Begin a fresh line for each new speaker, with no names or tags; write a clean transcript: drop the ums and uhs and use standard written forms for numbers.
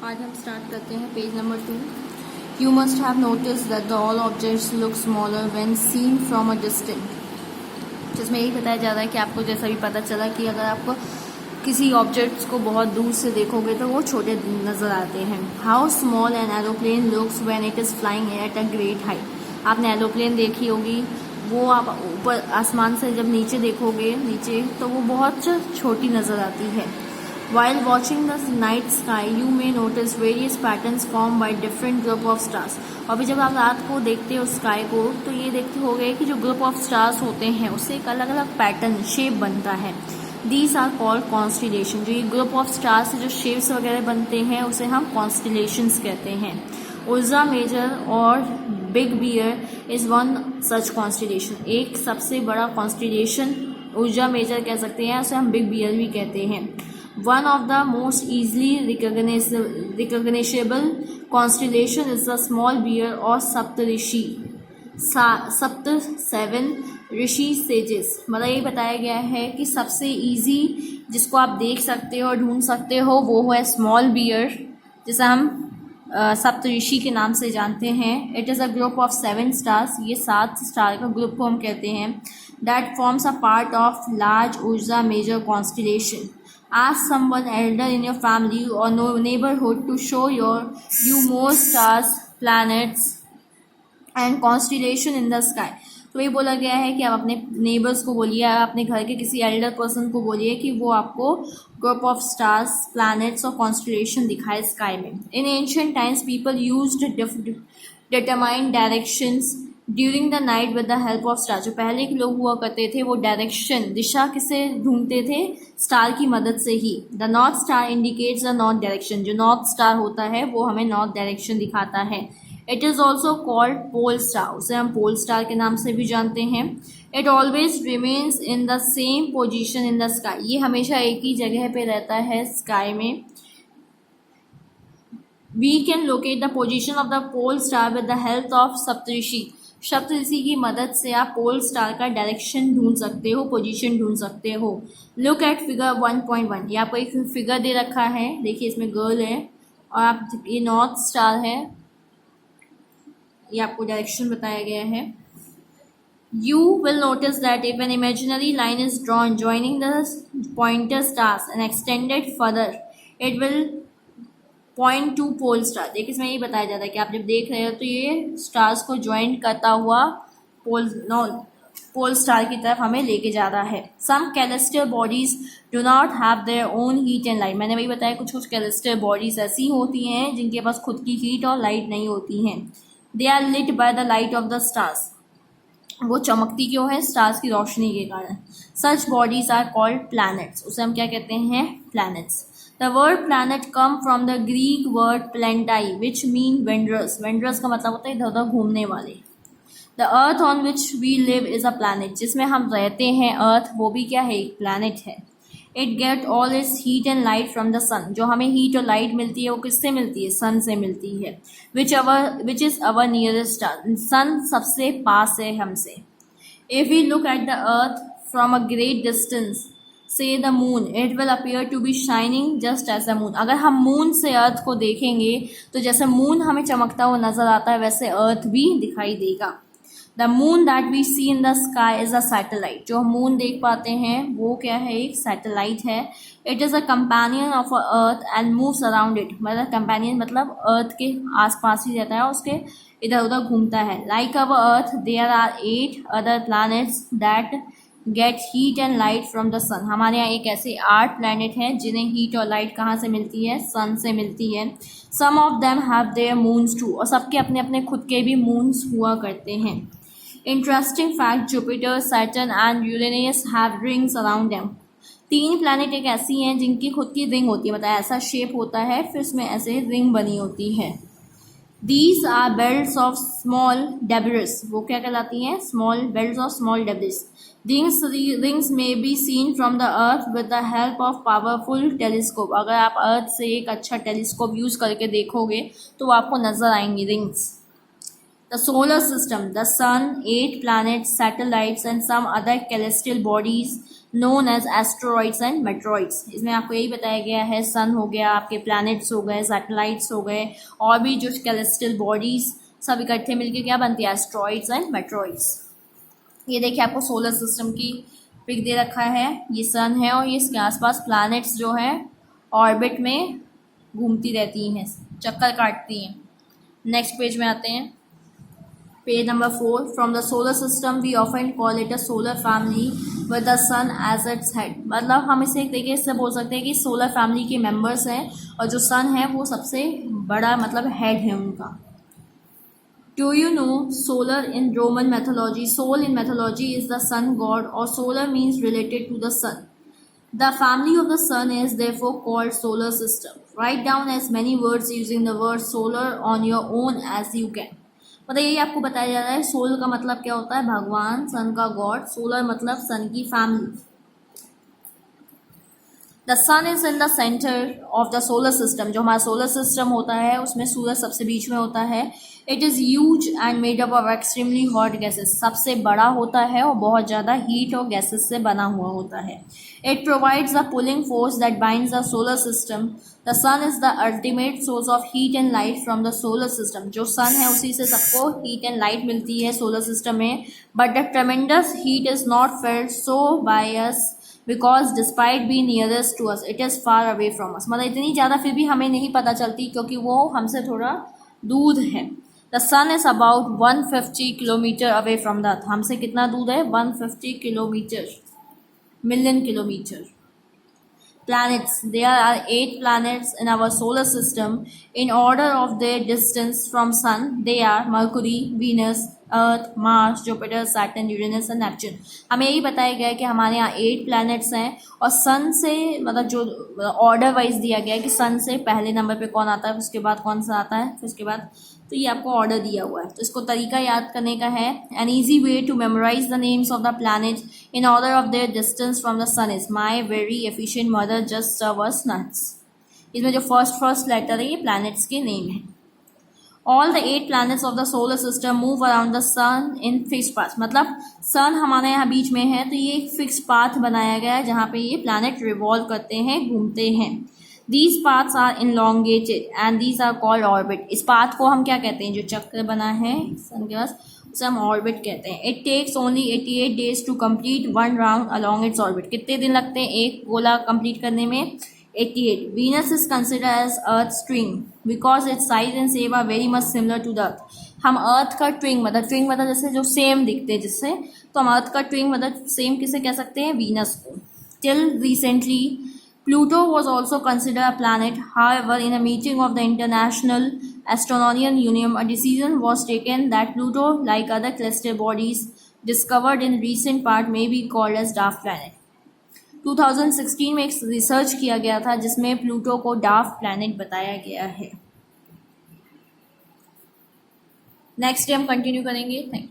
आज हम स्टार्ट करते हैं page number 2। You must have notice that the all objects look smaller when seen from a distance. जिसमें यही बताया जा रहा है कि आपको जैसा भी पता चला कि अगर आप किसी ऑब्जेक्ट्स को बहुत दूर से देखोगे तो वो छोटे नज़र आते हैं। How small an aeroplane looks when it is flying at a great height. आपने एरोप्लेन देखी होगी, वो आप ऊपर आसमान से जब नीचे देखोगे नीचे तो वो बहुत छोटी नज़र आती है। While watching the night sky, you may notice various patterns formed by different group of stars. और भी जब आप रात को देखते हो स्काई को तो ये देखते होगे कि जो ग्रुप ऑफ स्टार्स होते हैं उससे एक अलग अलग पैटर्न शेप बनता है। These are called constellation। जो ये ग्रुप ऑफ स्टार्स से जो शेप्स वगैरह बनते हैं उसे हम कॉन्स्टिलेशंस कहते हैं। उर्जा मेजर और big bear is one such constellation. एक सबसे बड़ा कॉन्स्टिलेशन उर्जा मेजर कह सकते हैं, उसे हम बिग बियर भी कहते हैं। One of the most easily recognizable constellation is the small bear or Saptarishi। सप्त 7 ऋषि सेजेस। मतलब ये बताया गया है कि सबसे इजी जिसको आप देख सकते हो और ढूंढ सकते हो वो है स्मॉल बियर, जिसे हम सप्त ऋषि के नाम से जानते हैं। It is a group of 7 stars. ये 7 स्टार का ग्रुप को हम कहते हैं। That forms a part of large ursa major constellation. Ask someone elder in your family or neighborhood to show you more stars, planets and constellation in the sky। तो ये बोला गया है कि आप अपने नेबर्स को बोलिए, अपने घर के किसी एल्डर पर्सन को बोलिए कि वो आपको ग्रुप ऑफ स्टार्स, प्लैनेट्स और कॉन्स्टिलेशन दिखाए स्काई में। इन ancient times people used determine directions during the night with the help of star. जो पहले के लोग हुआ करते थे वो डायरेक्शन, दिशा किसे ढूंढते थे? स्टार की मदद से ही। The north star indicates the north direction. जो नॉर्थ स्टार होता है वो हमें नॉर्थ डायरेक्शन दिखाता है। It is also called pole star. उसे हम पोल स्टार के नाम से भी जानते हैं। It always remains in the same position in the sky. ये हमेशा एक ही जगह पे रहता है स्काई में। We can locate the position of the pole star with the help of Saptarishi. Saptarishi की मदद से आप पोल स्टार का डायरेक्शन ढूंढ सकते हो, पोजीशन ढूंढ सकते हो। Look at figure 1.1। ये आपको एक फिगर दे रखा है, देखिए इसमें गर्ल है और आप ये नॉर्थ स्टार है, ये आपको डायरेक्शन बताया गया है। You will notice that if an imaginary line is drawn joining the pointer stars and extended further, it will point to pole star. देखिए इसमें ये बताया जाता है कि आप जब देख रहे हो तो ये स्टार्स को ज्वाइंट करता हुआ पोल स्टार की तरफ हमें लेके जा रहा है। Some celestial bodies do not have their own heat and light. मैंने वही बताया कुछ कुछ कैलेस्टियल बॉडीज ऐसी होती हैं जिनके पास खुद की हीट और लाइट नहीं होती हैं। They are lit by the light of the stars. वो चमकती क्यों है? स्टार्स की रोशनी के कारण। Such bodies are called planets. उसे हम क्या कहते हैं? Planets. The word planet come from the Greek word planetae, which mean wanderers। wanderers का मतलब होता है इधर उधर घूमने वाले। The earth on which we live is a planet। जिसमें हम रहते हैं अर्थ, वो भी क्या है? एक planet है। It get all its heat and light from the sun। जो हमें हीट और लाइट मिलती है वो किससे मिलती है? सन से मिलती है। Which is our nearest star। सन सबसे पास है हमसे। If we look at the earth from a great distance, say the moon, it will appear to be shining just as the moon। अगर हम मून से अर्थ को देखेंगे तो जैसे मून हमें चमकता हुआ नजर आता है वैसे अर्थ भी दिखाई देगा। The moon that we see in the sky is a satellite. जो मून देख पाते हैं वो क्या है? एक सैटेलाइट है। It is a companion of earth and moves around it. मतलब कंपेनियन मतलब अर्थ के आसपास ही रहता है और उसके इधर उधर घूमता है। Like our earth there are 8 other planets that get heat and light from the sun. हमारे यहाँ एक ऐसे 8 प्लैनेट हैं जिन्हें हीट और लाइट कहाँ से मिलती है? सन से मिलती है। Some of them have their moons too. और सबके अपने अपने खुद के भी मून्स हुआ करते हैं। Interesting fact, Jupiter, Saturn and Uranus have rings around them. 3 planet एक ऐसी हैं जिनकी खुद की रिंग होती है, मतलब ऐसा शेप होता है फिर उसमें ऐसे रिंग बनी होती है। These are belts of small debris। वो क्या कहलाती हैं? Small belts of small debris। Rings may be seen from the earth with the help of powerful telescope। अगर आप अर्थ से एक अच्छा टेलीस्कोप यूज करके देखोगे तो आपको नजर आएंगी rings. The solar system, the sun, 8 planets, satellites and some other celestial bodies known as asteroids and meteoroids. इसमें आपको यही बताया गया है, सन हो गया, आपके प्लैनेट्स हो गए, सैटेलाइट्स हो गए, और भी जो celestial bodies सब इकट्ठे मिलके क्या बनती है, एस्ट्रॉइड्स एंड मेट्रॉइड्स. ये देखिए आपको सोलर सिस्टम की पिक दे रखा है, ये सन है और ये इसके आसपास प्लैनेट्स जो है ऑर्बिट में घूमती रहती हैं, चक्कर काटती हैं. नेक्स्ट पेज में आते हैं, page number 4. From the solar system we often call it a solar family with the sun as its head. मतलब हम इसे एक तरीके से बोल सकते हैं कि सोलर फैमिली के मेंबर्स हैं और जो सन है वो सबसे बड़ा मतलब हेड है उनका. Do you know solar in Roman mythology? Sol in mythology is the sun god, or solar means related to the sun. The family of the sun is therefore called solar system. Write down as many words using the word solar on your own as you can. मतलब यही आपको बताया जा रहा है, soul का मतलब क्या होता है, भगवान, सन का गॉड, सोलर मतलब सन की family. The sun is in the centre of the solar system. जो हमारा सोलर सिस्टम होता है उसमें सूरज सबसे बीच में होता है. It is huge and made up of extremely hot gases. सबसे बड़ा होता है और बहुत ज़्यादा हीट और गैसेस से बना हुआ होता है. It provides the pulling force that binds the solar system. The sun is the ultimate source of heat and light from the solar system. जो सन है उसी से सबको हीट एंड लाइट मिलती है सोलर सिस्टम में. But the tremendous heat is not felt so by us because despite be nearest to us it is far away from us. मतलब इतनी ज़्यादा फिर भी हमें नहीं पता चलती क्योंकि वो हमसे थोड़ा दूर है. The sun is about 150 kilometre away from the earth. हमसे कितना दूर है, 150 kilometre, million kilometre. Planets, there are 8 planets in our solar system. In order of their distance from sun, they are Mercury, Venus, Earth, Mars, Jupiter, Saturn, Uranus and Neptune. हमें यही बताया गया है कि हमारे यहाँ 8 planets हैं और सन से मतलब जो ऑर्डर वाइज दिया गया है कि सन से पहले नंबर पे कौन आता है, उसके बाद कौन सा आता है, फिर उसके बाद, तो ये आपको ऑर्डर दिया हुआ है. तो इसको तरीका याद करने का है. An easy way to memorise the names of the planet in order of their distance from the sun is my very efficient mother just serve us nuts. इसमें जो फर्स्ट लेटर है ये प्लैनेट्स के नेम है. All the 8 planets of the solar system move around the sun in fix path. मतलब sun हमारे यहाँ बीच में है तो ये एक फिक्स पाथ बनाया गया है जहाँ पे ये प्लैनेट रिवॉल्व करते हैं, घूमते हैं. These paths are elongated and these are called orbit. इस पाथ को हम क्या कहते हैं, जो चक्र बना है सन के पास उसे हम ऑर्बिट कहते हैं. It takes only 88 days to complete one round along its orbit. कितने दिन लगते हैं एक गोला कंप्लीट करने में, 88. Venus is considered as Earth's twin because its size and shape are very much similar to the Earth. हम अर्थ का ट्विंग मतलब जैसे जो सेम दिखते हैं जिससे, तो हम अर्थ का ट्विंग मतलब सेम किसे कह सकते हैं, वीनस को. Till recently Pluto was also considered a planet. However, in a meeting of the International Astronomical Union, a decision was taken that Pluto, like other celestial bodies discovered in recent past, may be called as dwarf planet. 2016 में एक research किया गया था जिसमें Pluto को dark planet बताया गया है. नेक्स्ट डे हम कंटिन्यू करेंगे. Thank you.